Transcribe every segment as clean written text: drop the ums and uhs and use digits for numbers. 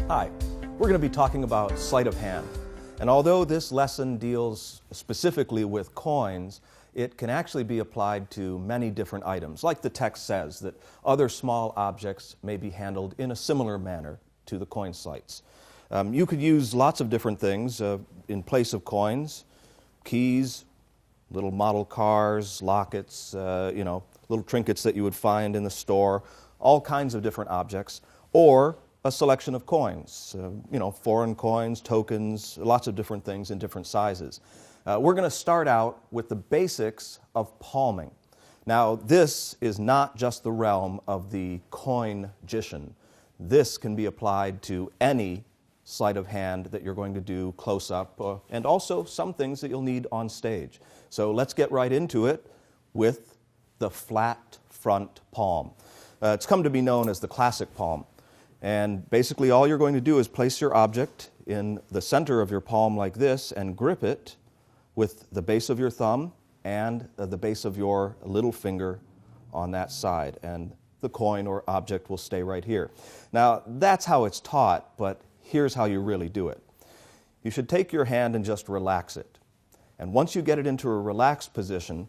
Hi, we're going to be talking about sleight of hand. And although this lesson deals specifically with coins, it can actually be applied to many different items. Like the text says, that other small objects may be handled in a similar manner to the coin sleights. You could use lots of different things in place of coins: keys, little model cars, lockets, little trinkets that you would find in the store, all kinds of different objects, or a selection of coins, foreign coins, tokens, lots of different things in different sizes. We're going to start out with the basics of palming. Now, this is not just the realm of the coin-gician. This can be applied to any sleight of hand that you're going to do close up, and also some things that you'll need on stage. So let's get right into it with the flat front palm. It's come to be known as the classic palm. And basically all you're going to do is place your object in the center of your palm like this and grip it with the base of your thumb and the base of your little finger on that side. And the coin or object will stay right here. Now, that's how it's taught, but here's how you really do it. You should take your hand and just relax it. And once you get it into a relaxed position,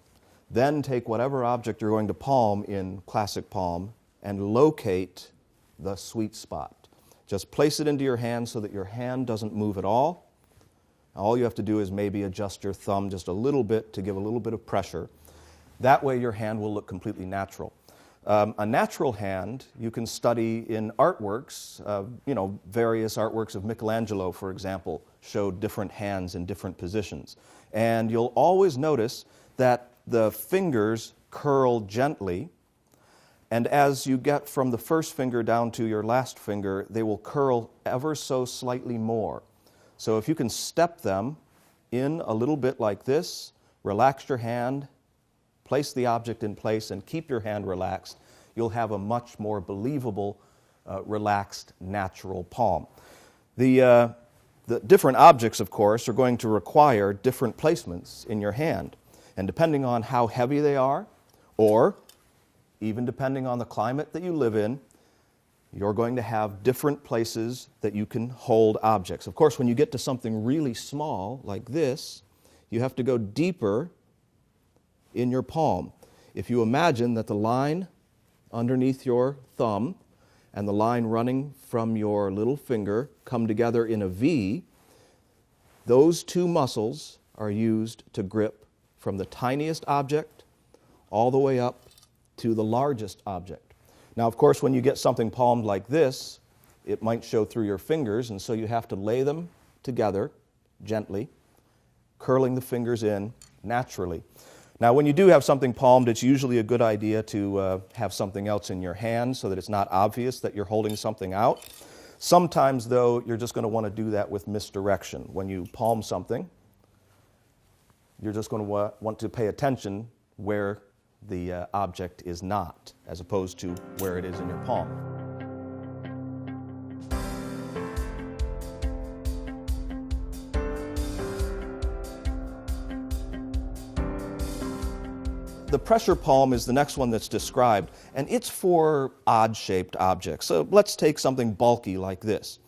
then take whatever object you're going to palm in classic palm and locate the sweet spot. Just place it into your hand so that your hand doesn't move at all. All you have to do is maybe adjust your thumb just a little bit to give a little bit of pressure. That way your hand will look completely natural. A natural hand you can study in artworks. Various artworks of Michelangelo, for example, showed different hands in different positions. And you'll always notice that the fingers curl gently, and as you get from the first finger down to your last finger, they will curl ever so slightly more. So if you can step them in a little bit like this, relax your hand, place the object in place, and keep your hand relaxed, you'll have a much more believable, relaxed, natural palm. The different objects, of course, are going to require different placements in your hand. And depending on how heavy they are, or even depending on the climate that you live in, you're going to have different places that you can hold objects. Of course, when you get to something really small, like this, you have to go deeper in your palm. If you imagine that the line underneath your thumb and the line running from your little finger come together in a V, those two muscles are used to grip from the tiniest object all the way up to the largest object. Now, of course, when you get something palmed like this, it might show through your fingers, and so you have to lay them together gently, curling the fingers in naturally. Now, when you do have something palmed, it's usually a good idea to have something else in your hand so that it's not obvious that you're holding something out. Sometimes, though, you're just going to want to do that with misdirection. When you palm something, you're just going to want to pay attention where the object is not, as opposed to where it is in your palm. The pressure palm is the next one that's described, and it's for odd-shaped objects. So let's take something bulky like this.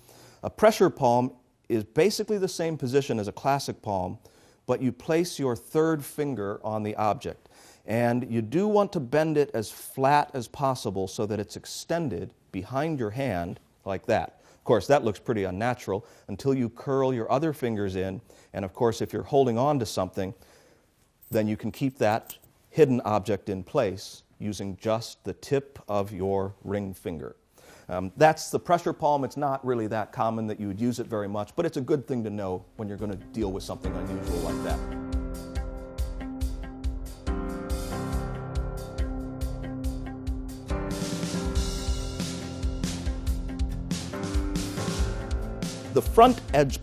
A pressure palm is basically the same position as a classic palm, but you place your third finger on the object. And you do want to bend it as flat as possible so that it's extended behind your hand like that. Of course, that looks pretty unnatural until you curl your other fingers in. And of course, if you're holding on to something, then you can keep that hidden object in place using just the tip of your ring finger. That's the pressure palm. It's not really that common that you would use it very much, but it's a good thing to know when you're going to deal with something unusual like that. The front edge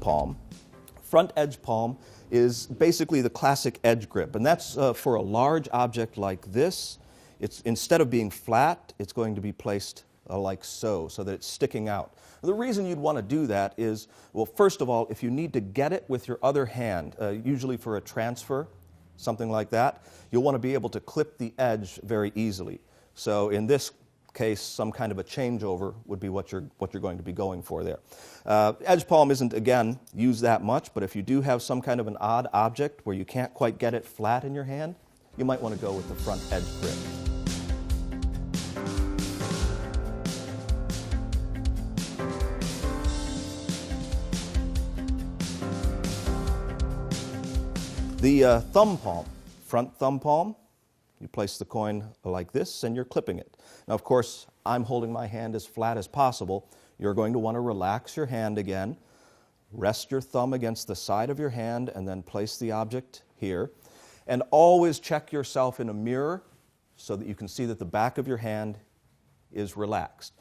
palm is basically the classic edge grip, and that's for a large object like this. It's, instead of being flat, it's going to be placed like so that it's sticking out. The reason you'd want to do that is, well, first of all, if you need to get it with your other hand, usually for a transfer, something like that, you'll want to be able to clip the edge very easily. So in this case some kind of a changeover would be what you're going to be going for there. Edge palm isn't, again, used that much, but if you do have some kind of an odd object where you can't quite get it flat in your hand, you might want to go with the front edge grip. The thumb palm, front thumb palm, you place the coin like this and you're clipping it. Now, of course, I'm holding my hand as flat as possible. You're going to want to relax your hand again. Rest your thumb against the side of your hand and then place the object here. And always check yourself in a mirror so that you can see that the back of your hand is relaxed.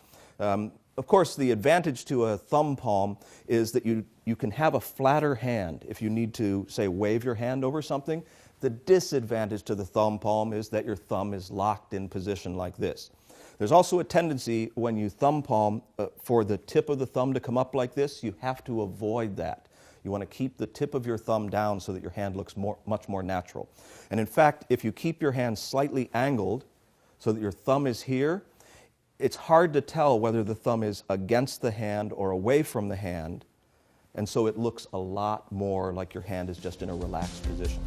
Of course, the advantage to a thumb palm is that you can have a flatter hand if you need to, say, wave your hand over something. The disadvantage to the thumb palm is that your thumb is locked in position like this. There's also a tendency when you thumb palm for the tip of the thumb to come up like this. You have to avoid that. You want to keep the tip of your thumb down so that your hand looks much more natural. And in fact, if you keep your hand slightly angled so that your thumb is here, it's hard to tell whether the thumb is against the hand or away from the hand, and so it looks a lot more like your hand is just in a relaxed position.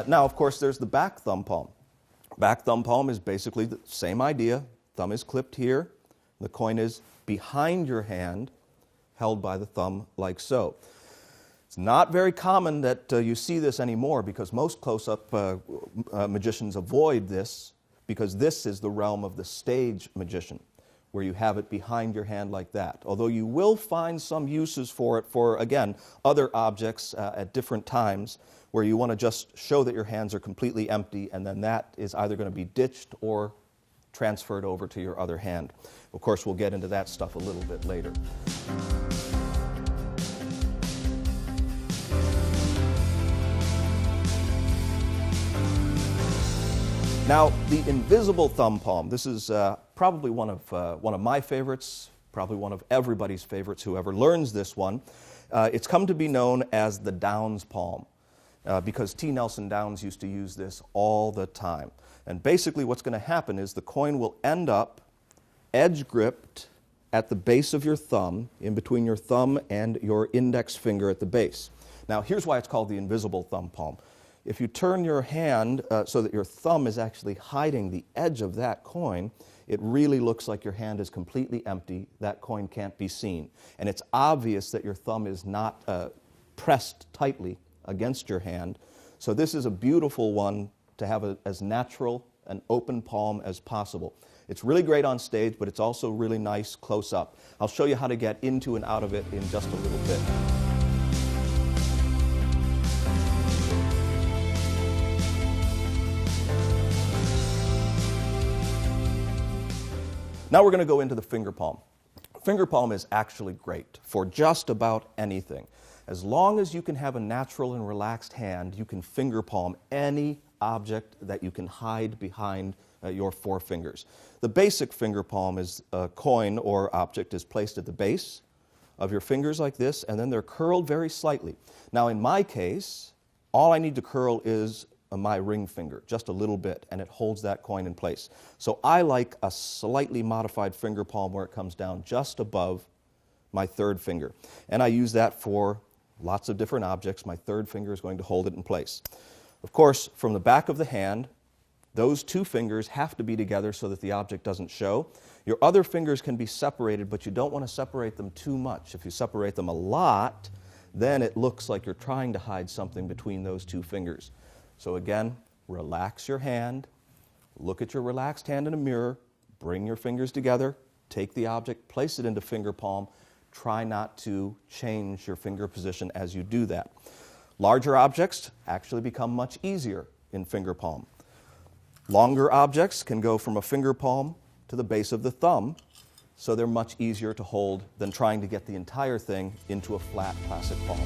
Now, of course, there's the back thumb palm. Back thumb palm is basically the same idea. Thumb is clipped here. The coin is behind your hand, held by the thumb like so. It's not very common that you see this anymore because most close-up magicians avoid this because this is the realm of the stage magician, where you have it behind your hand like that. Although you will find some uses for it for, again, other objects at different times where you want to just show that your hands are completely empty, and then that is either going to be ditched or transferred over to your other hand. Of course, we'll get into that stuff a little bit later. Now, the invisible thumb palm. This is probably one of my favorites, probably one of everybody's favorites who ever learns this one. It's come to be known as the Downes palm because T. Nelson Downes used to use this all the time. And basically what's going to happen is the coin will end up edge gripped at the base of your thumb, in between your thumb and your index finger at the base. Now, here's why it's called the invisible thumb palm. If you turn your hand so that your thumb is actually hiding the edge of that coin, it really looks like your hand is completely empty. That coin can't be seen. And it's obvious that your thumb is not pressed tightly against your hand. So this is a beautiful one to have as natural an open palm as possible. It's really great on stage, but it's also really nice close up. I'll show you how to get into and out of it in just a little bit. Now we're going to go into the finger palm. Finger palm is actually great for just about anything. As long as you can have a natural and relaxed hand, you can finger palm any object that you can hide behind your four fingers. The basic finger palm is a coin or object is placed at the base of your fingers like this, and then they're curled very slightly. Now in my case, all I need to curl is my ring finger, just a little bit, and it holds that coin in place. So I like a slightly modified finger palm where it comes down just above my third finger. And I use that for lots of different objects. My third finger is going to hold it in place. Of course, from the back of the hand, those two fingers have to be together so that the object doesn't show. Your other fingers can be separated, but you don't want to separate them too much. If you separate them a lot, then it looks like you're trying to hide something between those two fingers. So again, relax your hand, look at your relaxed hand in a mirror, bring your fingers together, take the object, place it into finger palm. Try not to change your finger position as you do that. Larger objects actually become much easier in finger palm. Longer objects can go from a finger palm to the base of the thumb, so they're much easier to hold than trying to get the entire thing into a flat, placid palm.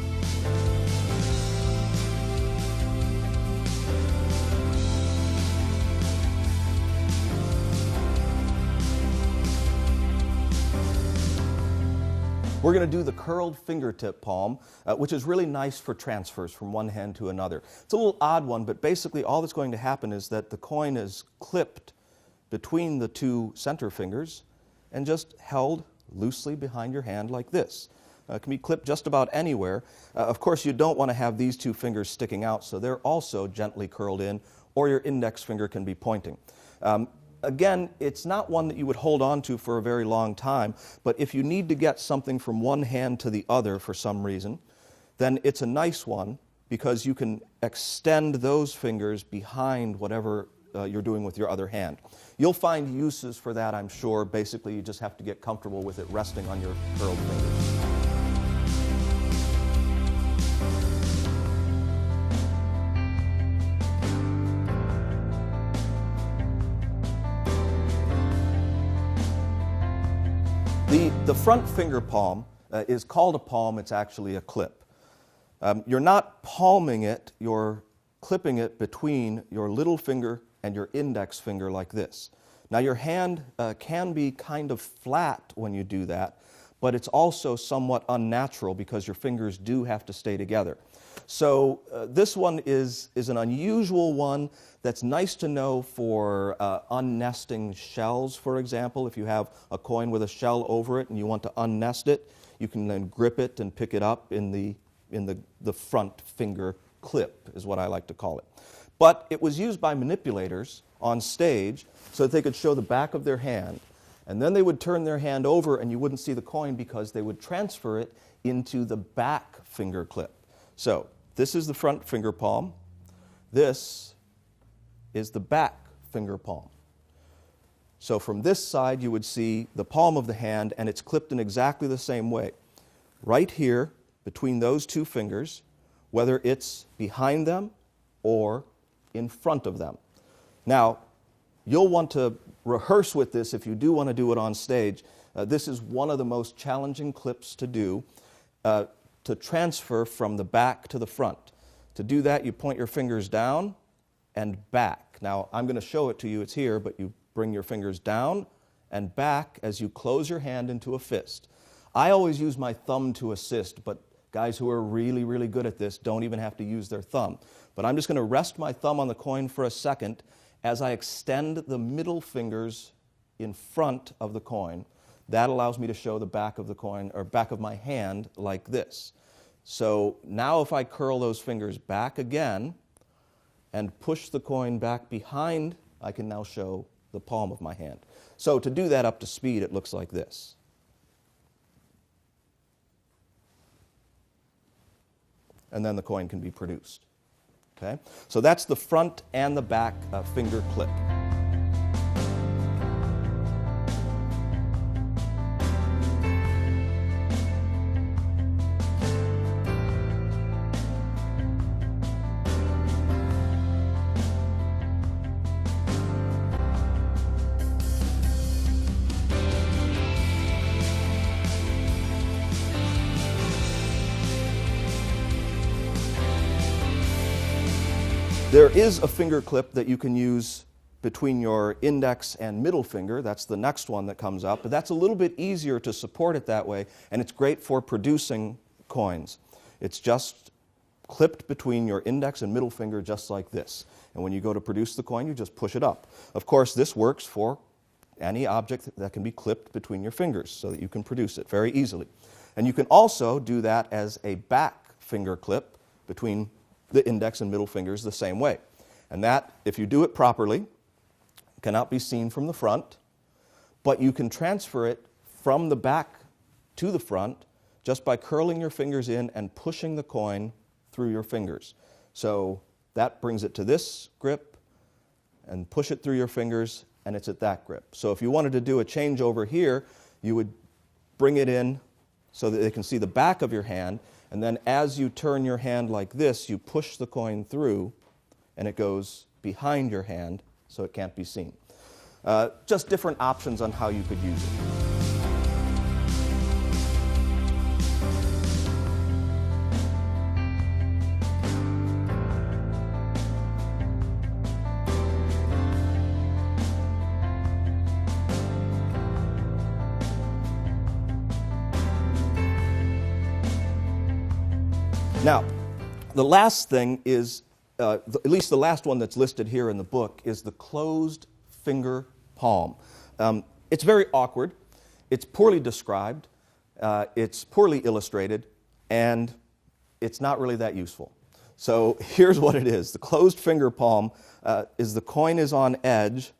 We're going to do the curled fingertip palm, which is really nice for transfers from one hand to another. It's a little odd one, but basically all that's going to happen is that the coin is clipped between the two center fingers and just held loosely behind your hand like this. It can be clipped just about anywhere. Of course, you don't want to have these two fingers sticking out, so they're also gently curled in, or your index finger can be pointing. Again, it's not one that you would hold on to for a very long time, but if you need to get something from one hand to the other for some reason, then it's a nice one because you can extend those fingers behind whatever you're doing with your other hand. You'll find uses for that, I'm sure. Basically, you just have to get comfortable with it resting on your curled fingers. The front finger palm is called a palm. It's actually a clip. You're not palming it, you're clipping it between your little finger and your index finger like this. Now your hand can be kind of flat when you do that, but it's also somewhat unnatural because your fingers do have to stay together. So this one is an unusual one that's nice to know for unnesting shells, for example. If you have a coin with a shell over it and you want to unnest it, you can then grip it and pick it up in the front finger clip, is what I like to call it. But it was used by manipulators on stage so that they could show the back of their hand, and then they would turn their hand over and you wouldn't see the coin because they would transfer it into the back finger clip. So this is the front finger palm. This is the back finger palm. So from this side you would see the palm of the hand, and it's clipped in exactly the same way. Right here between those two fingers, whether it's behind them or in front of them. Now, you'll want to rehearse with this if you do want to do it on stage. This is one of the most challenging clips to do, to transfer from the back to the front. To do that, you point your fingers down and back. Now, I'm going to show it to you. It's here, but you bring your fingers down and back as you close your hand into a fist. I always use my thumb to assist, but guys who are really, really good at this don't even have to use their thumb. But I'm just going to rest my thumb on the coin for a second as I extend the middle fingers in front of the coin. That allows me to show the back of the coin, or back of my hand, like this. So now if I curl those fingers back again and push the coin back behind, I can now show the palm of my hand. So to do that up to speed, it looks like this. And then the coin can be produced. Okay? So that's the front and the back finger clip. There is a finger clip that you can use between your index and middle finger. That's the next one that comes up. But that's a little bit easier to support it that way, and it's great for producing coins. It's just clipped between your index and middle finger just like this. And when you go to produce the coin, you just push it up. Of course, this works for any object that can be clipped between your fingers so that you can produce it very easily. And you can also do that as a back finger clip between the index and middle fingers the same way. And that, if you do it properly, cannot be seen from the front, but you can transfer it from the back to the front just by curling your fingers in and pushing the coin through your fingers. So that brings it to this grip, and push it through your fingers, and it's at that grip. So if you wanted to do a change over here, you would bring it in so that they can see the back of your hand, and then as you turn your hand like this, you push the coin through, and it goes behind your hand so it can't be seen. Just different options on how you could use it. Now, the last thing is, at least the last one that's listed here in the book, is the closed finger palm. It's very awkward, it's poorly described, it's poorly illustrated, and it's not really that useful. So here's what it is. The closed finger palm is the coin is on edge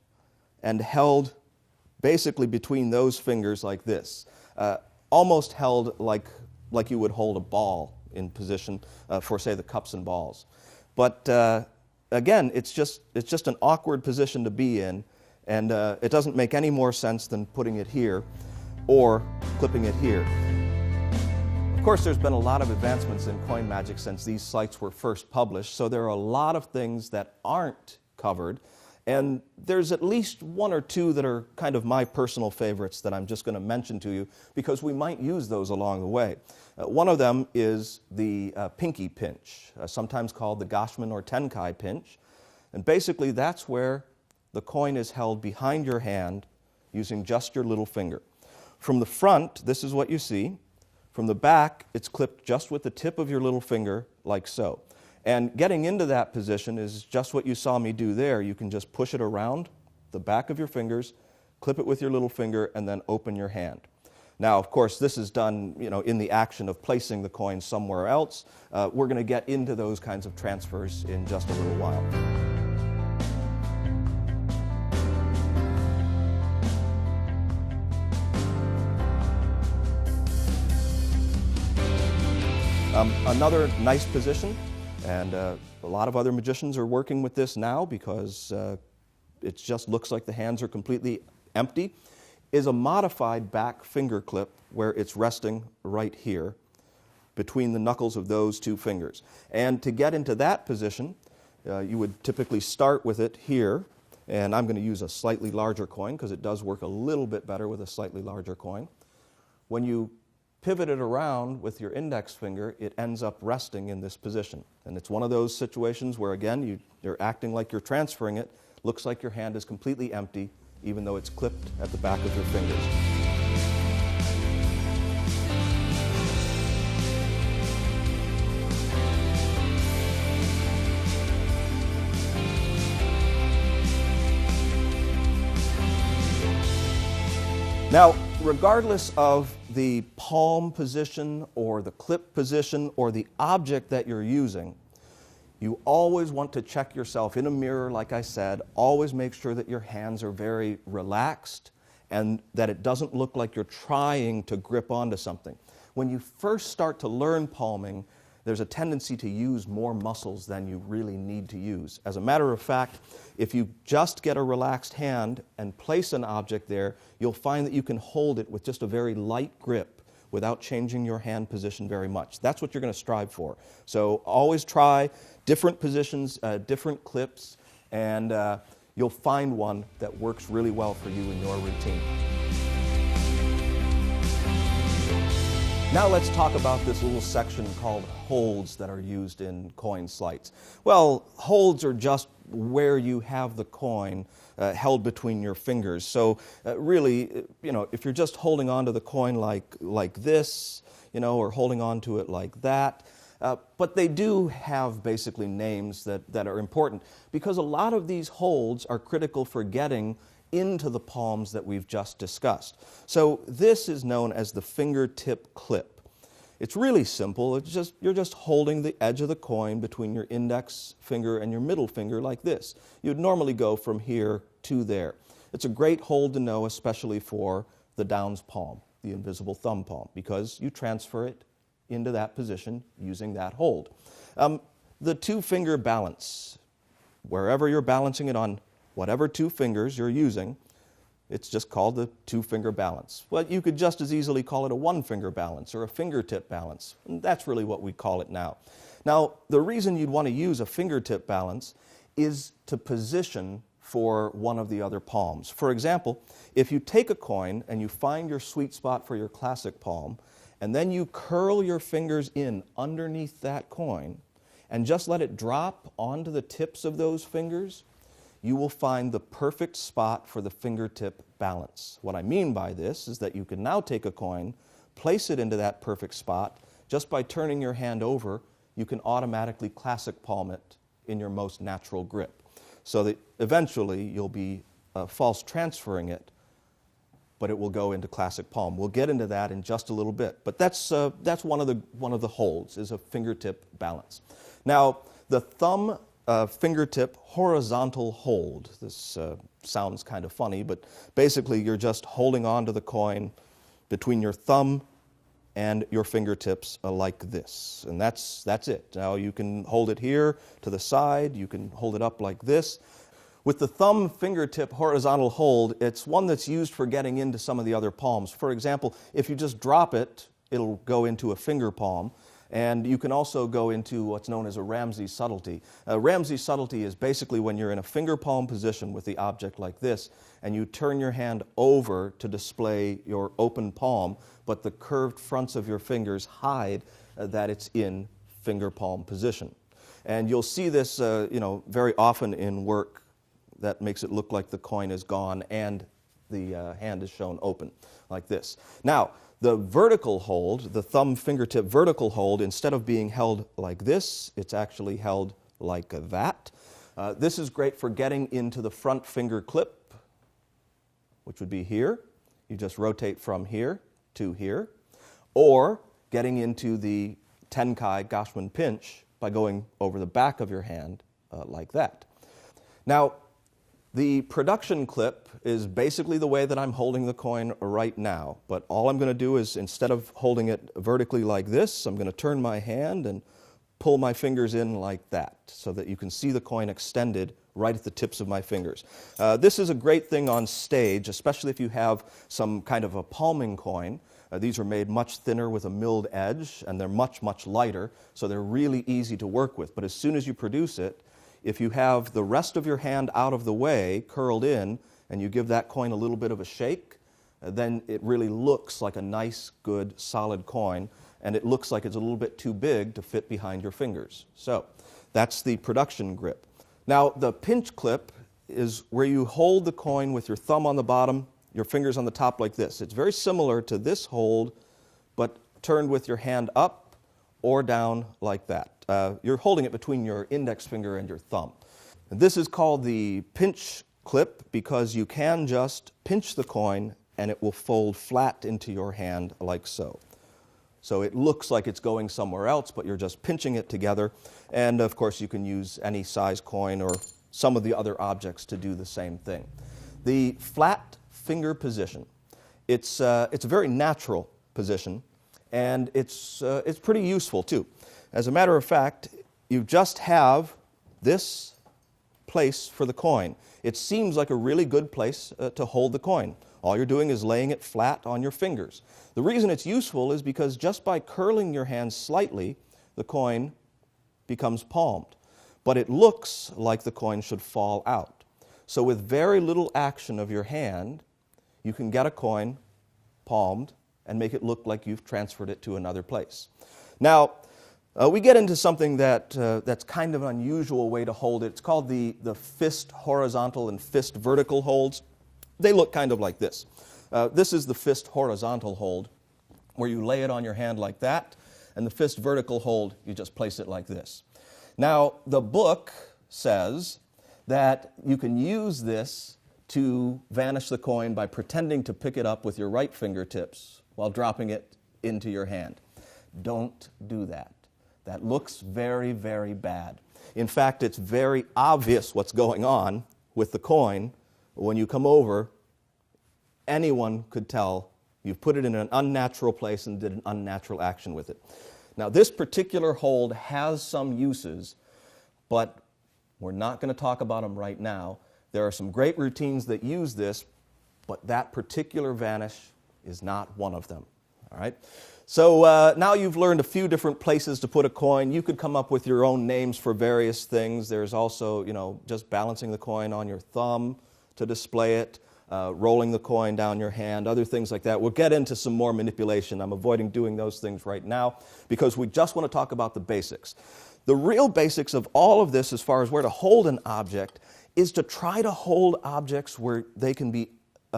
and held basically between those fingers like this, almost held like you would hold a ball in position for, say, the cups and balls. But again, it's just an awkward position to be in, and it doesn't make any more sense than putting it here or clipping it here. Of course, there's been a lot of advancements in coin magic since these sites were first published, so there are a lot of things that aren't covered, and there's at least one or two that are kind of my personal favorites that I'm just going to mention to you because we might use those along the way. One of them is the pinky pinch, sometimes called the Gashman or Tenkai pinch, and basically that's where the coin is held behind your hand using just your little finger. From the front, this is what you see. From the back, it's clipped just with the tip of your little finger, like so. And getting into that position is just what you saw me do there. You can just push it around the back of your fingers, clip it with your little finger, and then open your hand. Now, of course, this is done, in the action of placing the coin somewhere else. We're going to get into those kinds of transfers in just a little while. Another nice position, and a lot of other magicians are working with this now because it just looks like the hands are completely empty, is a modified back finger clip where it's resting right here between the knuckles of those two fingers. And to get into that position, you would typically start with it here, and I'm going to use a slightly larger coin because it does work a little bit better with a slightly larger coin. When you pivot it around with your index finger, it ends up resting in this position. And it's one of those situations where, again, you're acting like you're transferring it. Looks like your hand is completely empty, even though it's clipped at the back of your fingers. Now, regardless of the palm position or the clip position or the object that you're using, you always want to check yourself in a mirror, like I said. Always make sure that your hands are very relaxed and that it doesn't look like you're trying to grip onto something. When you first start to learn palming, there's a tendency to use more muscles than you really need to use. As a matter of fact, if you just get a relaxed hand and place an object there, you'll find that you can hold it with just a very light grip without changing your hand position very much. That's what you're going to strive for. So always try different positions, different clips, and you'll find one that works really well for you in your routine. Now let's talk about this little section called holds that are used in coin sleights. Well, holds are just where you have the coin held between your fingers. So really, if you're just holding on to the coin like this, or holding on to it like that, but they do have basically names that are important because a lot of these holds are critical for getting into the palms that we've just discussed. So this is known as the fingertip clip. It's really simple. You're just holding the edge of the coin between your index finger and your middle finger like this. You'd normally go from here to there. It's a great hold to know, especially for the Downs palm, the invisible thumb palm, because you transfer it into that position using that hold. The two-finger balance, wherever you're balancing it on whatever two fingers you're using, it's just called the two-finger balance. Well, you could just as easily call it a one-finger balance or a fingertip balance. And that's really what we call it now. Now, the reason you'd want to use a fingertip balance is to position for one of the other palms. For example, if you take a coin and you find your sweet spot for your classic palm, and then you curl your fingers in underneath that coin and just let it drop onto the tips of those fingers, you will find the perfect spot for the fingertip balance. What I mean by this is that you can now take a coin, place it into that perfect spot just by turning your hand over you can automatically classic palm it in your most natural grip. So that eventually you'll be false transferring it, but it will go into classic palm. We'll get into that in just a little bit. But that's one of the holds, is a fingertip balance. Now, the thumb fingertip horizontal hold. This sounds kind of funny, but basically you're just holding on to the coin between your thumb and your fingertips like this. And that's it. Now you can hold it here to the side, you can hold it up like this. With the thumb fingertip horizontal hold, it's one that's used for getting into some of the other palms. For example, if you just drop it, it'll go into a finger palm. And you can also go into what's known as a Ramsey subtlety. Ramsey subtlety is basically when you're in a finger palm position with the object like this, and you turn your hand over to display your open palm, but the curved fronts of your fingers hide that it's in finger palm position. And you'll see this very often in work that makes it look like the coin is gone and the hand is shown open, like this. Now, the vertical hold, the thumb fingertip vertical hold, instead of being held like this, it's actually held like that. This is great for getting into the front finger clip, which would be here. You just rotate from here to here. Or getting into the Tenkai Gashman pinch by going over the back of your hand like that. Now, the production clip is basically the way that I'm holding the coin right now, but all I'm going to do is, instead of holding it vertically like this, I'm going to turn my hand and pull my fingers in like that so that you can see the coin extended right at the tips of my fingers. This is a great thing on stage, especially if you have some kind of a palming coin. These are made much thinner with a milled edge, and they're much, much lighter, so they're really easy to work with. But as soon as you produce it, if you have the rest of your hand out of the way, curled in, and you give that coin a little bit of a shake, then it really looks like a nice, good, solid coin, and it looks like it's a little bit too big to fit behind your fingers. So that's the production grip. Now, the pinch clip is where you hold the coin with your thumb on the bottom, your fingers on the top like this. It's very similar to this hold, but turned with your hand up or down like that. You're holding it between your index finger and your thumb. And this is called the pinch clip because you can just pinch the coin and it will fold flat into your hand like so. So it looks like it's going somewhere else, but you're just pinching it together. And of course you can use any size coin or some of the other objects to do the same thing. The flat finger position, it's a very natural position, and it's pretty useful too. As a matter of fact, you just have this place for the coin. It seems like a really good place to hold the coin. All you're doing is laying it flat on your fingers. The reason it's useful is because just by curling your hand slightly, the coin becomes palmed. But it looks like the coin should fall out. So with very little action of your hand, you can get a coin palmed and make it look like you've transferred it to another place. Now, we get into something that's kind of an unusual way to hold it. It's called the fist horizontal and fist vertical holds. They look kind of like this. This is the fist horizontal hold, where you lay it on your hand like that, and the fist vertical hold, you just place it like this. Now, the book says that you can use this to vanish the coin by pretending to pick it up with your right fingertips while dropping it into your hand. Don't do that. That looks very, very bad. In fact, it's very obvious what's going on with the coin. When you come over, anyone could tell you've put it in an unnatural place and did an unnatural action with it. Now, this particular hold has some uses, but we're not going to talk about them right now. There are some great routines that use this, but that particular vanish is not one of them. All right? So now you've learned a few different places to put a coin. You could come up with your own names for various things. There's also, just balancing the coin on your thumb to display it, rolling the coin down your hand, other things like that. We'll get into some more manipulation. I'm avoiding doing those things right now because we just want to talk about the basics. The real basics of all of this, as far as where to hold an object, is to try to hold objects where they can be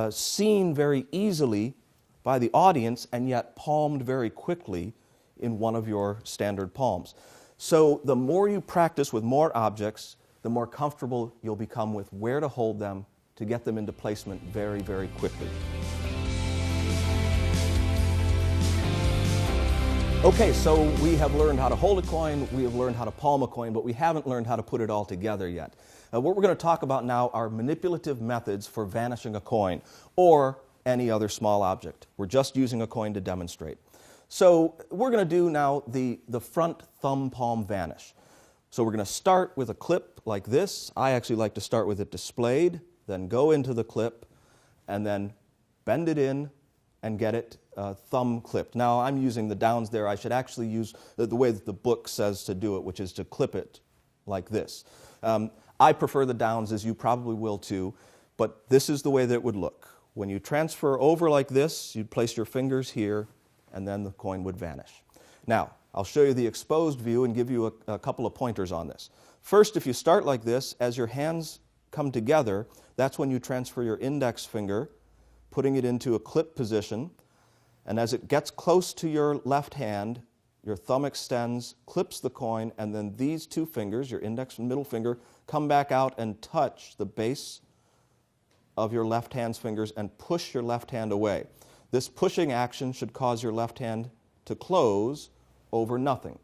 seen very easily by the audience and yet palmed very quickly in one of your standard palms. So the more you practice with more objects, the more comfortable you'll become with where to hold them to get them into placement very, very quickly. Okay, so we have learned how to hold a coin, we have learned how to palm a coin, but we haven't learned how to put it all together yet. What we're going to talk about now are manipulative methods for vanishing a coin or any other small object. We're just using a coin to demonstrate. So we're going to do now the front thumb palm vanish. So we're going to start with a clip like this. I actually like to start with it displayed, then go into the clip, and then bend it in and get it thumb clipped. Now I'm using the downs there. I should actually use the way that the book says to do it, which is to clip it like this. I prefer the downs, as you probably will too, but this is the way that it would look. When you transfer over like this, you'd place your fingers here, and then the coin would vanish. Now, I'll show you the exposed view and give you a couple of pointers on this. First, if you start like this, as your hands come together, that's when you transfer your index finger, putting it into a clip position, and as it gets close to your left hand, your thumb extends, clips the coin, and then these two fingers, your index and middle finger, come back out and touch the base of your left hand's fingers and push your left hand away. This pushing action should cause your left hand to close over nothing.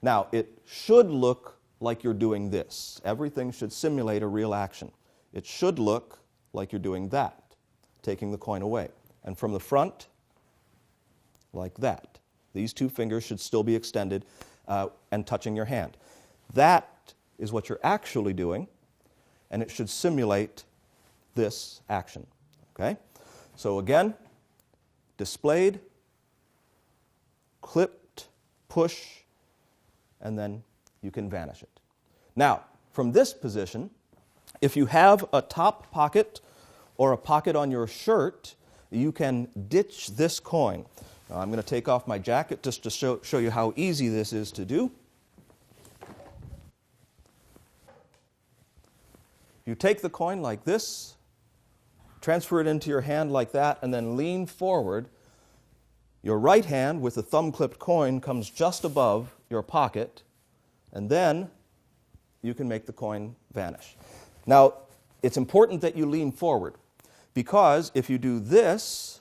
Now, it should look like you're doing this. Everything should simulate a real action. It should look like you're doing that, taking the coin away. And from the front, like that. These two fingers should still be extended and touching your hand. That is what you're actually doing, and it should simulate this action. Okay? So again, displayed, clipped, push, and then you can vanish it. Now, from this position, if you have a top pocket or a pocket on your shirt, you can ditch this coin. Now, I'm going to take off my jacket just to show you how easy this is to do. You take the coin like this, transfer it into your hand like that, and then lean forward. Your right hand with the thumb-clipped coin comes just above your pocket, and then you can make the coin vanish. Now, it's important that you lean forward, because if you do this,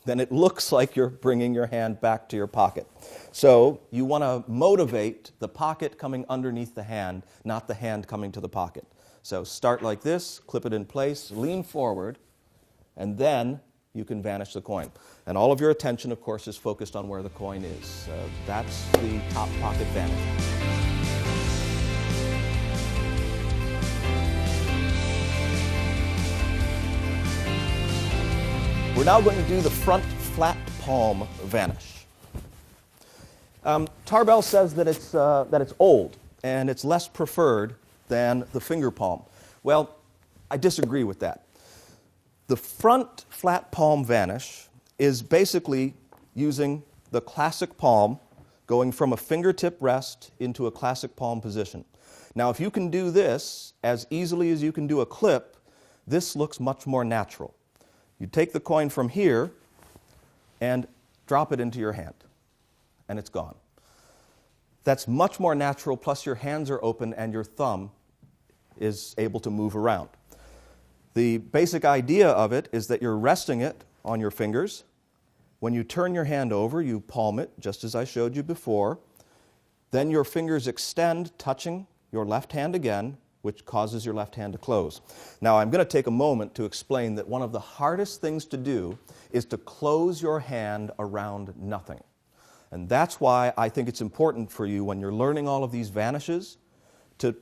then it looks like you're bringing your hand back to your pocket. So you want to motivate the pocket coming underneath the hand, not the hand coming to the pocket. So start like this, clip it in place, lean forward, and then you can vanish the coin. And all of your attention, of course, is focused on where the coin is. That's the top pocket vanish. We're now going to do the front flat palm vanish. Tarbell says that it's old and it's less preferred than the finger palm. Well, I disagree with that. The front flat palm vanish is basically using the classic palm, going from a fingertip rest into a classic palm position. Now, if you can do this as easily as you can do a clip, this looks much more natural. You take the coin from here and drop it into your hand, and it's gone. That's much more natural, plus your hands are open and your thumb is able to move around. The basic idea of it is that you're resting it on your fingers. When you turn your hand over, you palm it, just as I showed you before. Then your fingers extend, touching your left hand again, which causes your left hand to close. Now, I'm going to take a moment to explain that one of the hardest things to do is to close your hand around nothing. And that's why I think it's important for you, when you're learning all of these vanishes, to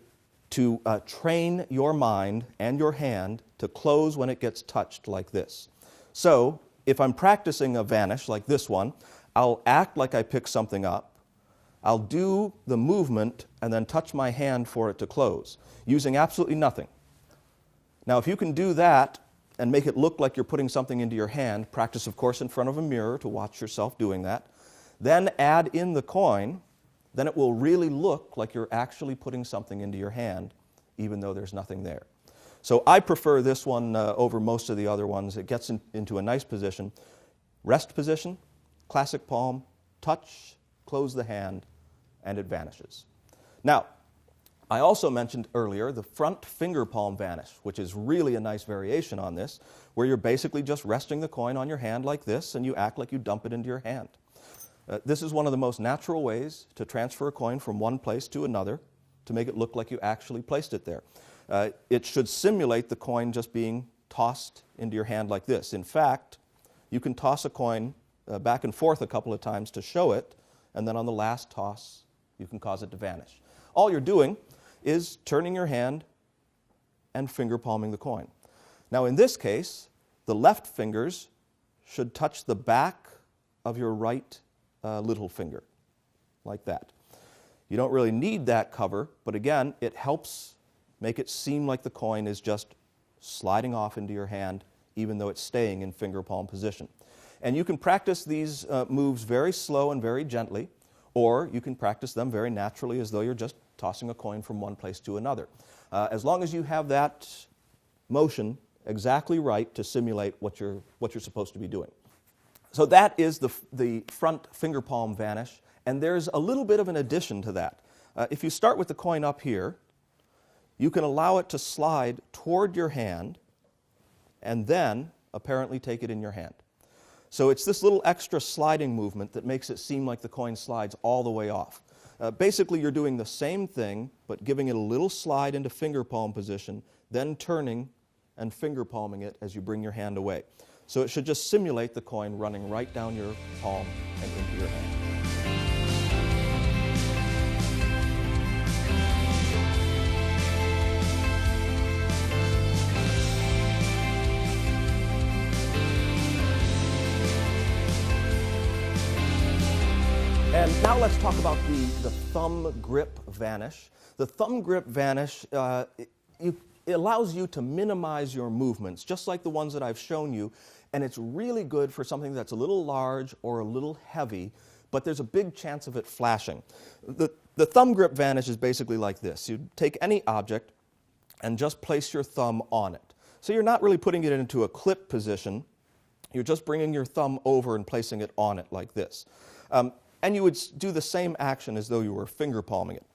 train your mind and your hand to close when it gets touched like this. So, if I'm practicing a vanish like this one, I'll act like I pick something up. I'll do the movement and then touch my hand for it to close, using absolutely nothing. Now, if you can do that and make it look like you're putting something into your hand, practice, of course, in front of a mirror to watch yourself doing that, then add in the coin, then it will really look like you're actually putting something into your hand, even though there's nothing there. So I prefer this one over most of the other ones. It gets into a nice position. Rest position, classic palm, touch, close the hand, and it vanishes. Now, I also mentioned earlier the front finger palm vanish, which is really a nice variation on this, where you're basically just resting the coin on your hand like this, and you act like you dump it into your hand. This is one of the most natural ways to transfer a coin from one place to another to make it look like you actually placed it there. It should simulate the coin just being tossed into your hand like this. In fact, you can toss a coin back and forth a couple of times to show it, and then on the last toss, you can cause it to vanish. All you're doing is turning your hand and finger palming the coin. Now, in this case, the left fingers should touch the back of your right little finger, like that. You don't really need that cover, but again, it helps make it seem like the coin is just sliding off into your hand, even though it's staying in finger palm position. And you can practice these moves very slow and very gently, or you can practice them very naturally as though you're just tossing a coin from one place to another. As long as you have that motion exactly right to simulate what you're supposed to be doing. So that is the front finger palm vanish, and there's a little bit of an addition to that. If you start with the coin up here, you can allow it to slide toward your hand and then apparently take it in your hand. So it's this little extra sliding movement that makes it seem like the coin slides all the way off. Basically, you're doing the same thing, but giving it a little slide into finger palm position, then turning and finger palming it as you bring your hand away. So it should just simulate the coin running right down your palm and into your hand. And now let's talk about the thumb grip vanish. The thumb grip vanish, it allows you to minimize your movements, just like the ones that I've shown you, and it's really good for something that's a little large or a little heavy, but there's a big chance of it flashing. The thumb grip vanish is basically like this. You take any object and just place your thumb on it. So you're not really putting it into a clip position. You're just bringing your thumb over and placing it on it like this. And you would do the same action as though you were finger palming it.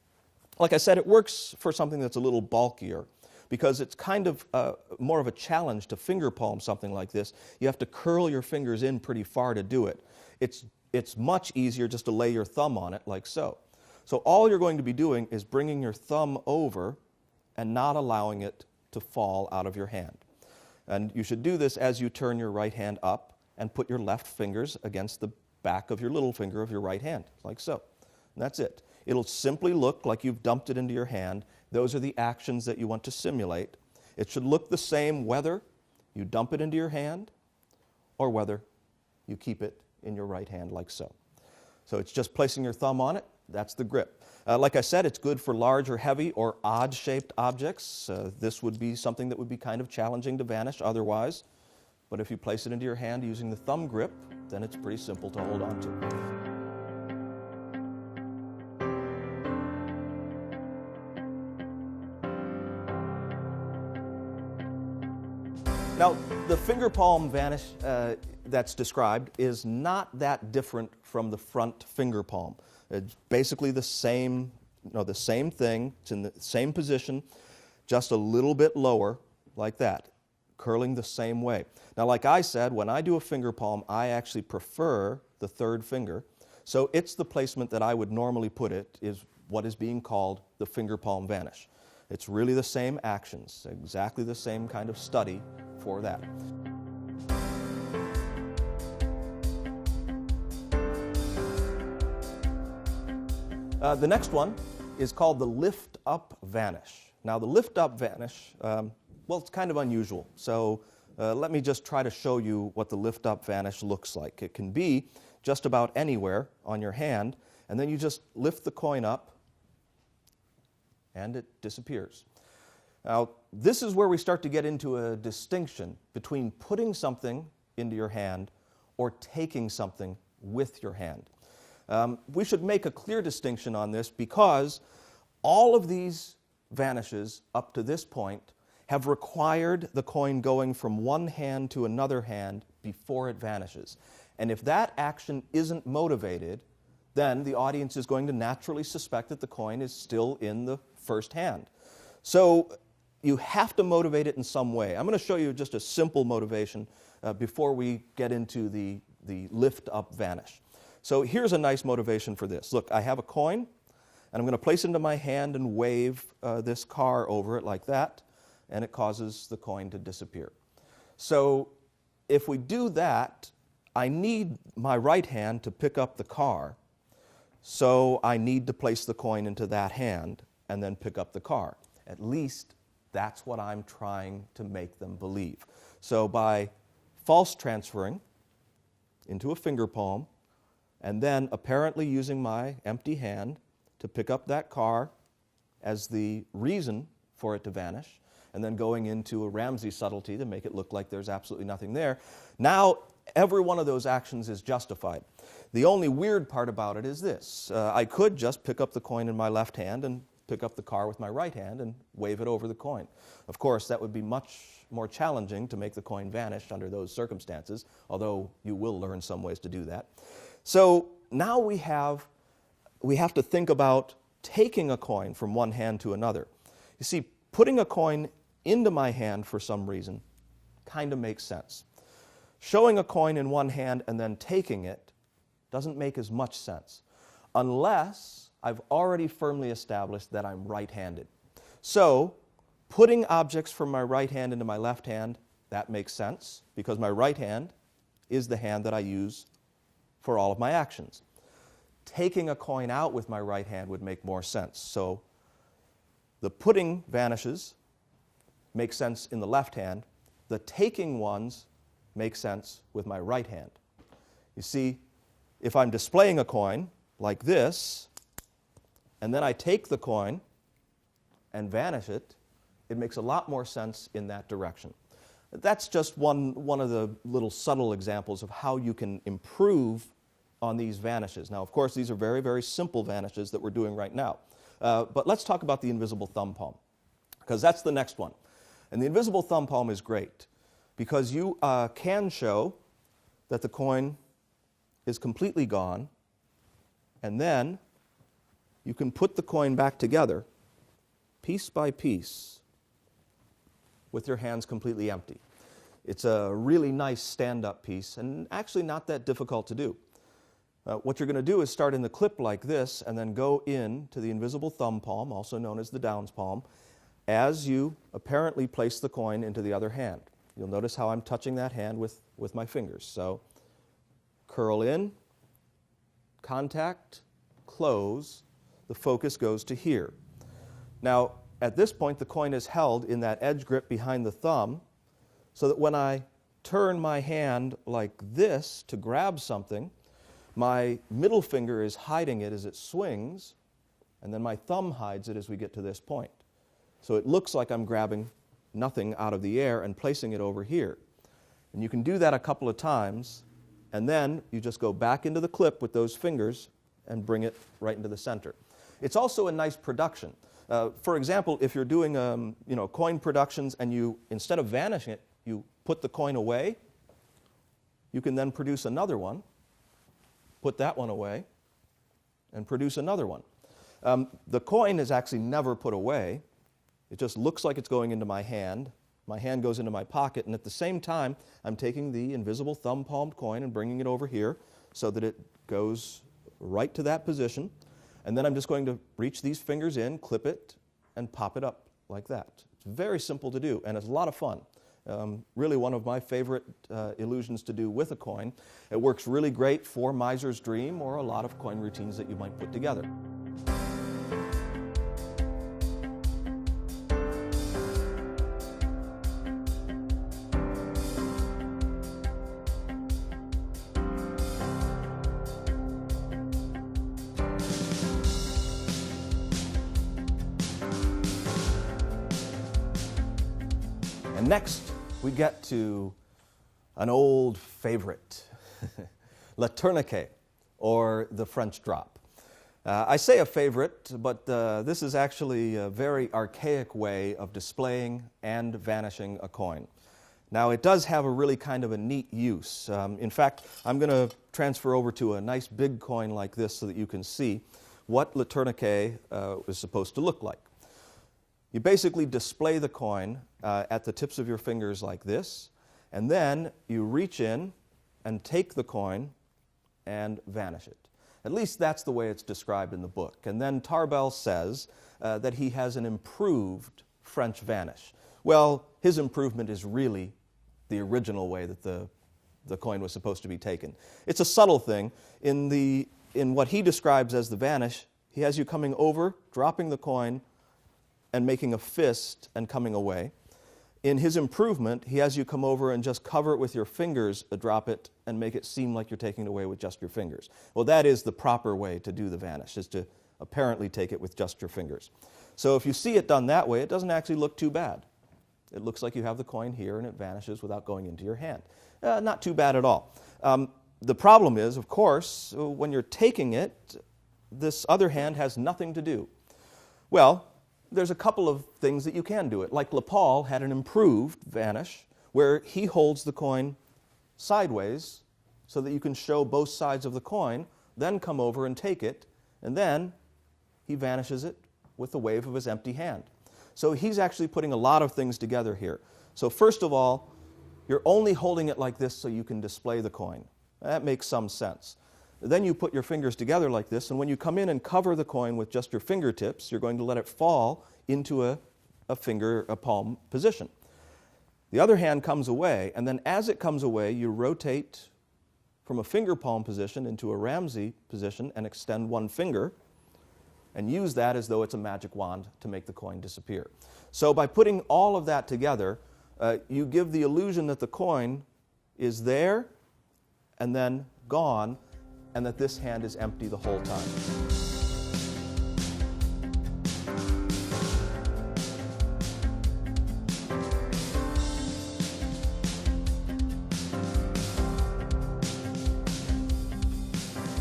Like I said, it works for something that's a little bulkier because it's kind of more of a challenge to finger palm something like this. You have to curl your fingers in pretty far to do it. It's much easier just to lay your thumb on it like so. So all you're going to be doing is bringing your thumb over and not allowing it to fall out of your hand. And you should do this as you turn your right hand up and put your left fingers against the back of your little finger of your right hand, like so. And that's it. It'll simply look like you've dumped it into your hand. Those are the actions that you want to simulate. It should look the same whether you dump it into your hand or whether you keep it in your right hand like so. So it's just placing your thumb on it. That's the grip. Like I said, it's good for large or heavy or odd-shaped objects. This would be something that would be kind of challenging to vanish otherwise. But if you place it into your hand using the thumb grip, then it's pretty simple to hold on to. Now, the finger palm vanish that's described is not that different from the front finger palm. It's basically the same thing. It's in the same position, just a little bit lower, like that, curling the same way. Now, like I said, when I do a finger palm, I actually prefer the third finger. So it's the placement that I would normally put it is what is being called the finger palm vanish. It's really the same actions, exactly the same kind of study for that. The next one is called the lift up vanish. Now, the lift up vanish, well, it's kind of unusual. So let me just try to show you what the lift up vanish looks like. It can be just about anywhere on your hand, and then you just lift the coin up and it disappears. Now, this is where we start to get into a distinction between putting something into your hand or taking something with your hand. We should make a clear distinction on this because all of these vanishes up to this point have required the coin going from one hand to another hand before it vanishes. And if that action isn't motivated, then the audience is going to naturally suspect that the coin is still in the first hand. So you have to motivate it in some way. I'm going to show you just a simple motivation before we get into the lift up vanish. So here's a nice motivation for this. Look, I have a coin, and I'm going to place it into my hand and wave this car over it like that, and it causes the coin to disappear. So if we do that, I need my right hand to pick up the car, so I need to place the coin into that hand and then pick up the car. At least that's what I'm trying to make them believe. So by false transferring into a finger palm, and then apparently using my empty hand to pick up that car as the reason for it to vanish, and then going into a Ramsey subtlety to make it look like there's absolutely nothing there, now every one of those actions is justified. The only weird part about it is this. I could just pick up the coin in my left hand and pick up the car with my right hand and wave it over the coin. Of course, that would be much more challenging to make the coin vanish under those circumstances, although you will learn some ways to do that. So now we have to think about taking a coin from one hand to another. You see, putting a coin into my hand for some reason kind of makes sense. Showing a coin in one hand and then taking it doesn't make as much sense, unless I've already firmly established that I'm right-handed. So, putting objects from my right hand into my left hand, that makes sense, because my right hand is the hand that I use for all of my actions. Taking a coin out with my right hand would make more sense. So, the putting vanishes make sense in the left hand. The taking ones make sense with my right hand. You see, if I'm displaying a coin like this, and then I take the coin and vanish it, it makes a lot more sense in that direction. That's just one of the little subtle examples of how you can improve on these vanishes. Now, of course, these are very, very simple vanishes that we're doing right now. But let's talk about the invisible thumb palm, because that's the next one. And the invisible thumb palm is great, because you can show that the coin is completely gone, and then you can put the coin back together, piece by piece, with your hands completely empty. It's a really nice stand-up piece, and actually not that difficult to do. What you're going to do is start in the clip like this, and then go in to the invisible thumb palm, also known as the Downs palm, as you apparently place the coin into the other hand. You'll notice how I'm touching that hand with my fingers. So, curl in, contact, close, the focus goes to here. Now, at this point, the coin is held in that edge grip behind the thumb, so that when I turn my hand like this to grab something, my middle finger is hiding it as it swings, and then my thumb hides it as we get to this point. So it looks like I'm grabbing nothing out of the air and placing it over here. And you can do that a couple of times, and then you just go back into the clip with those fingers and bring it right into the center. It's also a nice production. For example, if you're doing coin productions and you, instead of vanishing it, you put the coin away, you can then produce another one, put that one away, and produce another one. The coin is actually never put away. It just looks like it's going into my hand. My hand goes into my pocket, and at the same time, I'm taking the invisible thumb-palmed coin and bringing it over here so that it goes right to that position. And then I'm just going to reach these fingers in, clip it, and pop it up like that. It's very simple to do, and it's a lot of fun. Really one of my favorite illusions to do with a coin. It works really great for Miser's Dream or a lot of coin routines that you might put together. And next, we get to an old favorite, Le Tourniquet, or the French drop. I say a favorite, but this is actually a very archaic way of displaying and vanishing a coin. Now, it does have a really kind of a neat use. In fact, I'm going to transfer over to a nice big coin like this so that you can see what Le Tourniquet is supposed to look like. You basically display the coin at the tips of your fingers like this, and then you reach in and take the coin and vanish it. At least that's the way it's described in the book. And then Tarbell says that he has an improved French vanish. Well, his improvement is really the original way that the coin was supposed to be taken. It's a subtle thing. In what he describes as the vanish, he has you coming over, dropping the coin, and making a fist and coming away. In his improvement, he has you come over and just cover it with your fingers, drop it, and make it seem like you're taking it away with just your fingers. Well, that is the proper way to do the vanish, is to apparently take it with just your fingers. So if you see it done that way, it doesn't actually look too bad. It looks like you have the coin here and it vanishes without going into your hand. Not too bad at all. The problem is, of course, when you're taking it, this other hand has nothing to do. Well, there's a couple of things that you can do it. Like LePaul had an improved vanish where he holds the coin sideways so that you can show both sides of the coin, then come over and take it, and then he vanishes it with the wave of his empty hand. So he's actually putting a lot of things together here. So first of all, you're only holding it like this so you can display the coin. That makes some sense. Then you put your fingers together like this, and when you come in and cover the coin with just your fingertips, you're going to let it fall into a palm position. The other hand comes away, and then as it comes away, you rotate from a finger palm position into a Ramsey position and extend one finger, and use that as though it's a magic wand to make the coin disappear. So by putting all of that together, you give the illusion that the coin is there and then gone, and that this hand is empty the whole time.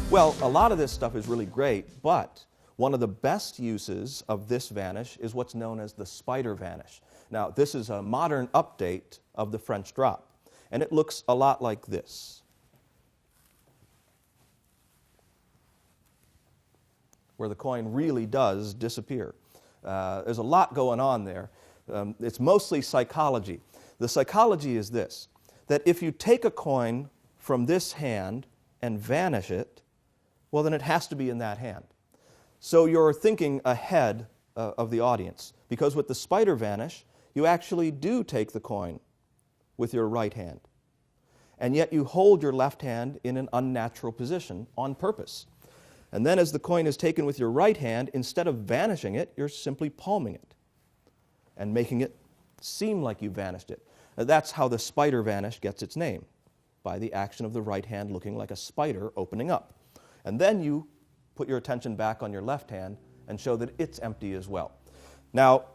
Well, a lot of this stuff is really great, but one of the best uses of this vanish is what's known as the spider vanish. Now, this is a modern update of the French drop, and it looks a lot like this, where the coin really does disappear. There's a lot going on there. It's mostly psychology. The psychology is this, that if you take a coin from this hand and vanish it, well, then it has to be in that hand. So you're thinking ahead of the audience, because with the spider vanish, you actually do take the coin with your right hand, and yet you hold your left hand in an unnatural position on purpose. And then as the coin is taken with your right hand, instead of vanishing it, you're simply palming it and making it seem like you vanished it. That's how the spider vanish gets its name, by the action of the right hand looking like a spider opening up. And then you put your attention back on your left hand and show that it's empty as well. Now,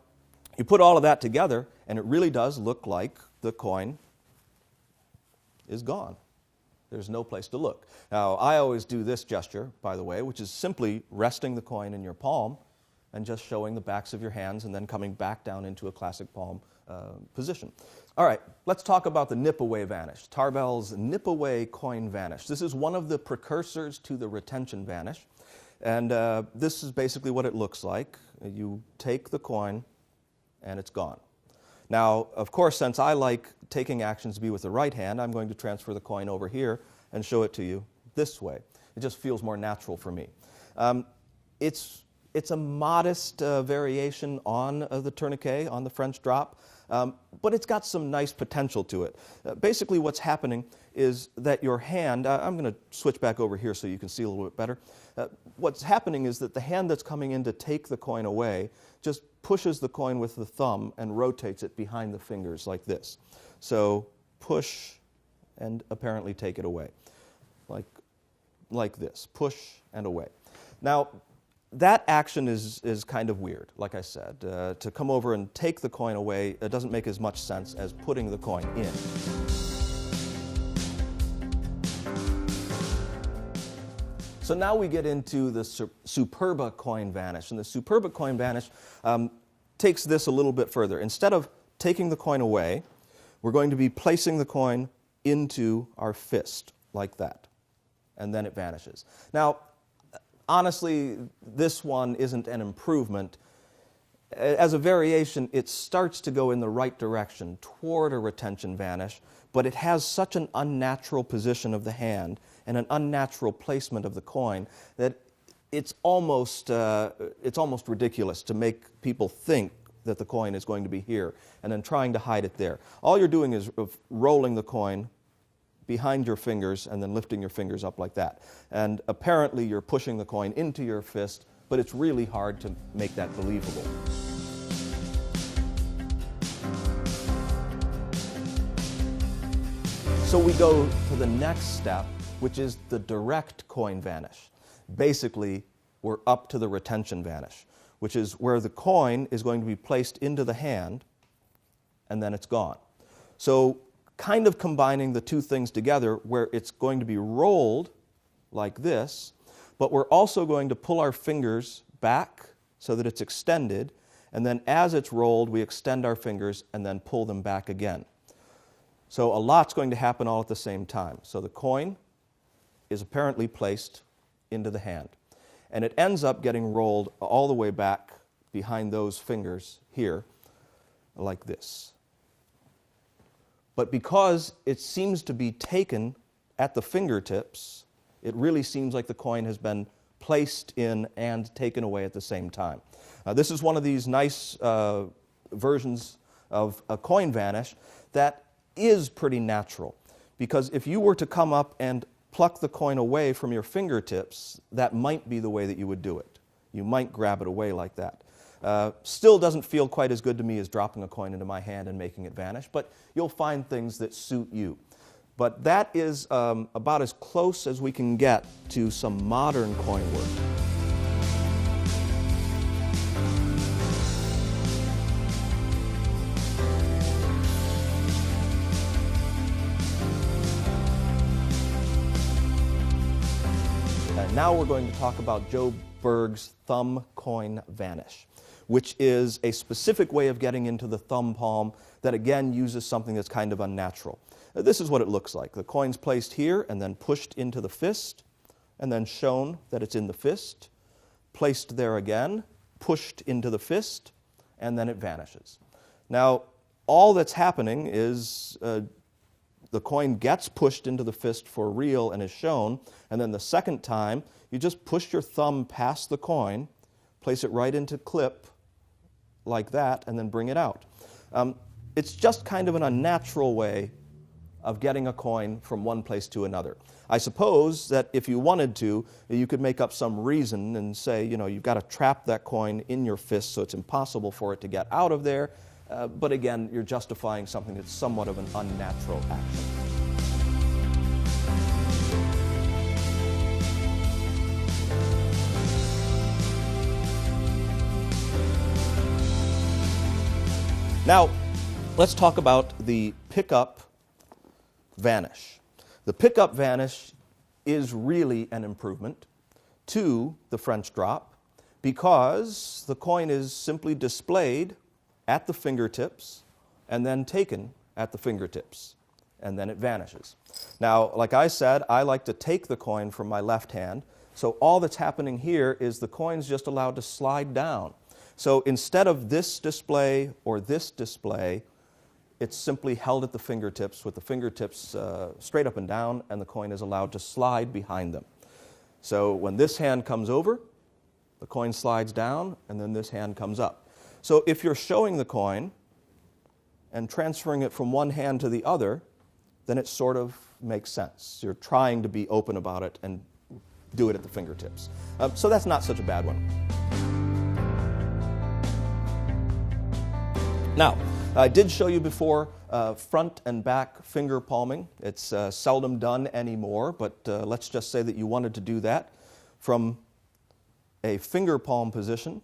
you put all of that together, and it really does look like the coin is gone. There's no place to look. Now, I always do this gesture, by the way, which is simply resting the coin in your palm and just showing the backs of your hands and then coming back down into a classic palm position. All right, let's talk about the nip-away vanish, Tarbell's nip-away coin vanish. This is one of the precursors to the retention vanish, and this is basically what it looks like. You take the coin, and it's gone. Now, of course, since I like taking actions to be with the right hand, I'm going to transfer the coin over here and show it to you this way. It just feels more natural for me. It's a modest variation on the tourniquet, on the French drop, but it's got some nice potential to it. Basically what's happening is that your hand, I'm going to switch back over here so you can see a little bit better. What's happening is that the hand that's coming in to take the coin away just pushes the coin with the thumb and rotates it behind the fingers like this. So push and apparently take it away, like this, push and away. Now, that action is kind of weird, like I said. To come over and take the coin away, it doesn't make as much sense as putting the coin in. So now we get into the Superba coin vanish. And the Superba coin vanish takes this a little bit further. Instead of taking the coin away, we're going to be placing the coin into our fist like that, and then it vanishes. Now, honestly, this one isn't an improvement. As a variation, it starts to go in the right direction toward a retention vanish, but it has such an unnatural position of the hand and an unnatural placement of the coin that it's almost ridiculous to make people think that the coin is going to be here and then trying to hide it there. All you're doing is rolling the coin behind your fingers and then lifting your fingers up like that. And apparently you're pushing the coin into your fist, but it's really hard to make that believable. So we go to the next step, which is the direct coin vanish. Basically, we're up to the retention vanish, which is where the coin is going to be placed into the hand, and then it's gone. So kind of combining the two things together, where it's going to be rolled like this, but we're also going to pull our fingers back so that it's extended, and then as it's rolled, we extend our fingers and then pull them back again. So a lot's going to happen all at the same time. So the coin is apparently placed into the hand, and it ends up getting rolled all the way back behind those fingers here, like this. But because it seems to be taken at the fingertips, it really seems like the coin has been placed in and taken away at the same time. This is one of these nice versions of a coin vanish that is pretty natural, because if you were to come up and pluck the coin away from your fingertips, that might be the way that you would do it. You might grab it away like that. Still doesn't feel quite as good to me as dropping a coin into my hand and making it vanish, but you'll find things that suit you. But that is about as close as we can get to some modern coin work. Now we're going to talk about Joe Berg's thumb coin vanish, which is a specific way of getting into the thumb palm that again uses something that's kind of unnatural. This is what it looks like. The coin's placed here and then pushed into the fist, and then shown that it's in the fist, placed there again, pushed into the fist, and then it vanishes. Now, all that's happening is the coin gets pushed into the fist for real and is shown, and then the second time, you just push your thumb past the coin, place it right into clip like that, and then bring it out. It's just kind of an unnatural way of getting a coin from one place to another. I suppose that if you wanted to, you could make up some reason and say, you know, you've got to trap that coin in your fist so it's impossible for it to get out of there. But again, you're justifying something that's somewhat of an unnatural action. Now, let's talk about the pickup vanish. The pickup vanish is really an improvement to the French drop because the coin is simply displayed at the fingertips and then taken at the fingertips, and then it vanishes. Now, like I said, I like to take the coin from my left hand, so all that's happening here is the coin's just allowed to slide down. So instead of this display or this display, it's simply held at the fingertips with the fingertips straight up and down, and the coin is allowed to slide behind them. So when this hand comes over, the coin slides down, and then this hand comes up. So if you're showing the coin and transferring it from one hand to the other, then it sort of makes sense. You're trying to be open about it and do it at the fingertips. So that's not such a bad one. Now, I did show you before front and back finger palming. It's seldom done anymore, but let's just say that you wanted to do that from a finger palm position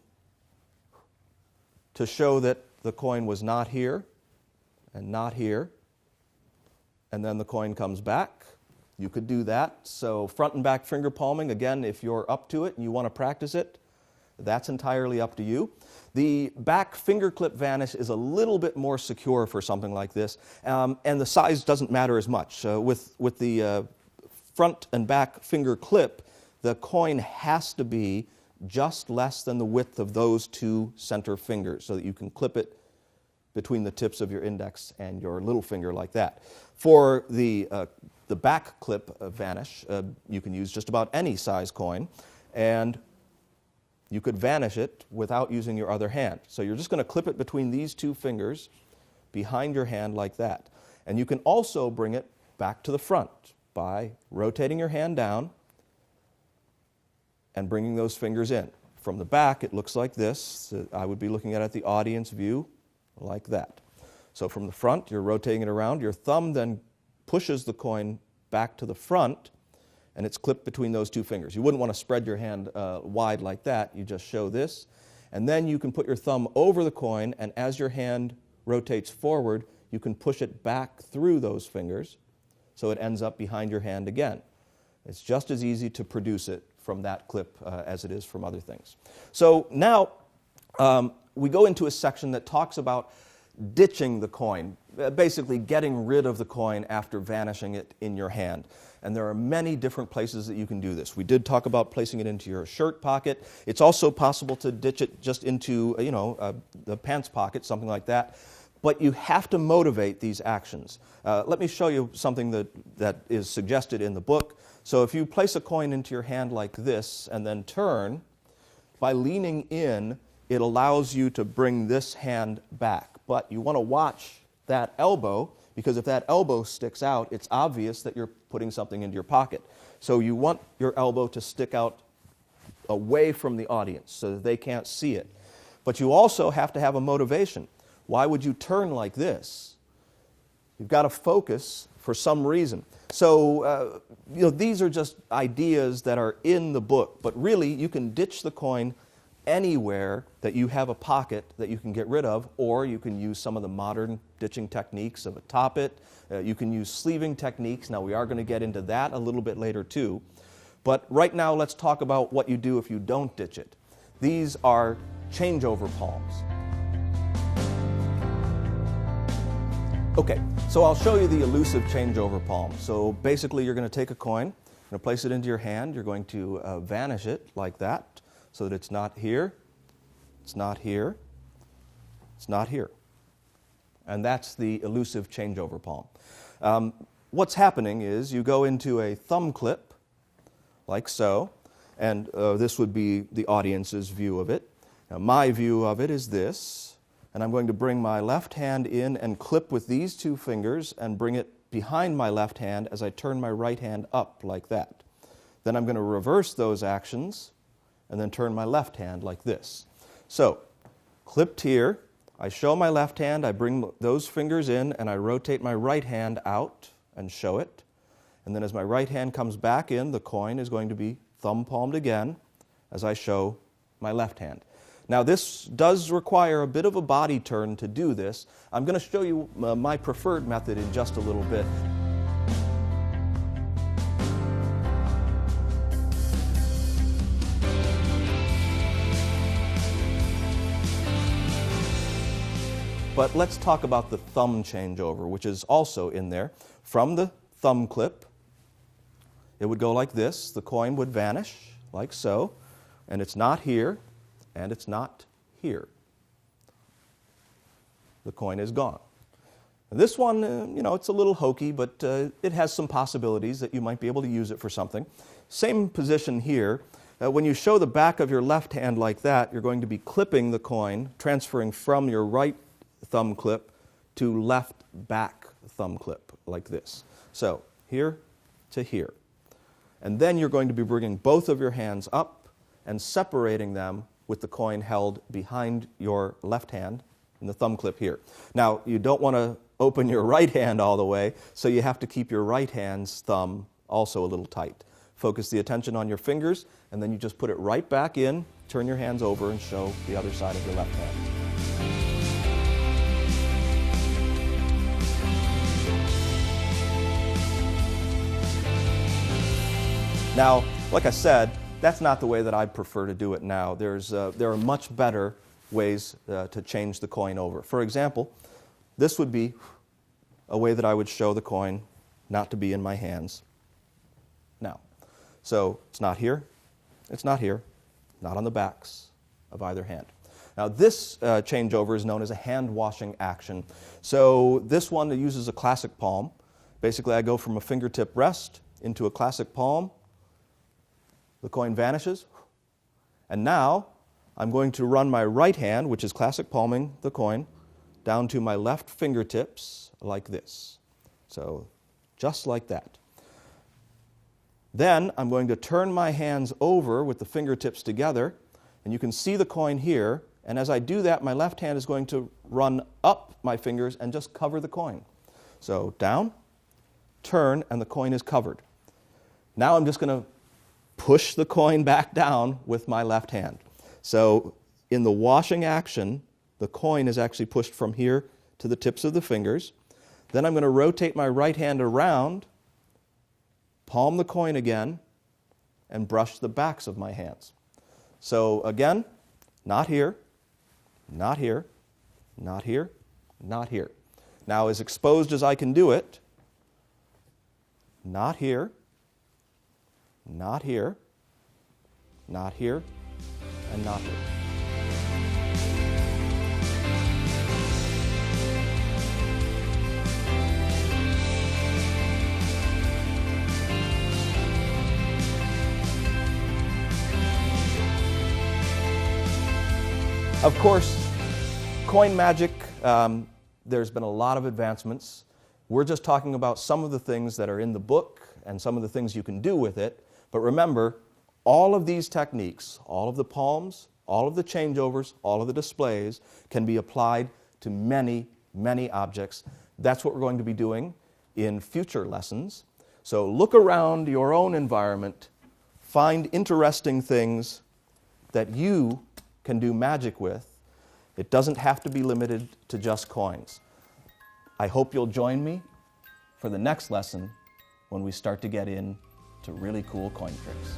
to show that the coin was not here and not here, and then the coin comes back. You could do that. So front and back finger palming, again, if you're up to it and you want to practice it, That's entirely up to you. The back finger clip vanish is a little bit more secure for something like this, and the size doesn't matter as much. With the front and back finger clip, the coin has to be just less than the width of those two center fingers so that you can clip it between the tips of your index and your little finger like that. For the back clip vanish, you can use just about any size coin, and you could vanish it without using your other hand. So you're just going to clip it between these two fingers behind your hand like that. And you can also bring it back to the front by rotating your hand down and bringing those fingers in. From the back, it looks like this. I would be looking at the audience view like that. So from the front, you're rotating it around. Your thumb then pushes the coin back to the front, and it's clipped between those two fingers. You wouldn't want to spread your hand wide like that. You just show this. And then you can put your thumb over the coin, and as your hand rotates forward, you can push it back through those fingers so it ends up behind your hand again. It's just as easy to produce it from that clip as it is from other things. So now we go into a section that talks about ditching the coin, basically getting rid of the coin after vanishing it in your hand. And there are many different places that you can do this. We did talk about placing it into your shirt pocket. It's also possible to ditch it just into, the pants pocket, something like that. But you have to motivate these actions. Let me show you something that is suggested in the book. So if you place a coin into your hand like this and then turn, by leaning in, it allows you to bring this hand back. But you want to watch that elbow, because if that elbow sticks out, it's obvious that you're putting something into your pocket. So you want your elbow to stick out away from the audience so that they can't see it. But you also have to have a motivation. Why would you turn like this? You've got to focus for some reason. So, these are just ideas that are in the book, but really you can ditch the coin anywhere that you have a pocket that you can get rid of, or you can use some of the modern ditching techniques of a top it. You can use sleeving techniques. Now, we are going to get into that a little bit later too. But right now, let's talk about what you do if you don't ditch it. These are changeover palms. Okay, so I'll show you the elusive changeover palm. So basically, you're going to take a coin, you're going to place it into your hand, you're going to vanish it like that, so that it's not here, it's not here, it's not here. And that's the elusive changeover palm. What's happening is you go into a thumb clip, like so, and this would be the audience's view of it. Now, my view of it is this, and I'm going to bring my left hand in and clip with these two fingers and bring it behind my left hand as I turn my right hand up like that. Then I'm going to reverse those actions and then turn my left hand like this. So, clipped here, I show my left hand, I bring those fingers in, and I rotate my right hand out and show it. And then as my right hand comes back in, the coin is going to be thumb palmed again as I show my left hand. Now, this does require a bit of a body turn to do this. I'm going to show you my preferred method in just a little bit. But let's talk about the thumb changeover, which is also in there. From the thumb clip, it would go like this. The coin would vanish, like so, and it's not here, and it's not here. The coin is gone. This one, it's a little hokey, but it has some possibilities that you might be able to use it for something. Same position here. When you show the back of your left hand like that, you're going to be clipping the coin, transferring from your right thumb clip to left back thumb clip, like this. So, here to here. And then you're going to be bringing both of your hands up and separating them with the coin held behind your left hand in the thumb clip here. Now, you don't want to open your right hand all the way, so you have to keep your right hand's thumb also a little tight. Focus the attention on your fingers, and then you just put it right back in, turn your hands over, and show the other side of your left hand. Now, like I said, that's not the way that I prefer to do it now. There are much better ways to change the coin over. For example, this would be a way that I would show the coin not to be in my hands. Now, so it's not here, it's not here, not on the backs of either hand. Now this changeover is known as a hand washing action. So this one uses a classic palm. Basically I go from a fingertip rest into a classic palm, the coin vanishes, and now I'm going to run my right hand, which is classic palming the coin, down to my left fingertips like this. So just like that. Then I'm going to turn my hands over with the fingertips together, and you can see the coin here, and as I do that, my left hand is going to run up my fingers and just cover the coin. So down, turn, and the coin is covered. Now I'm just going to push the coin back down with my left hand. So in the washing action, the coin is actually pushed from here to the tips of the fingers. Then I'm going to rotate my right hand around, palm the coin again, and brush the backs of my hands. So again, not here, not here, not here, not here. Now as exposed as I can do it, not here, not here, not here, and not here. Of course, coin magic, there's been a lot of advancements. We're just talking about some of the things that are in the book and some of the things you can do with it. But remember, all of these techniques, all of the palms, all of the changeovers, all of the displays can be applied to many, many objects. That's what we're going to be doing in future lessons. So look around your own environment, find interesting things that you can do magic with. It doesn't have to be limited to just coins. I hope you'll join me for the next lesson when we start to get into really cool coin tricks.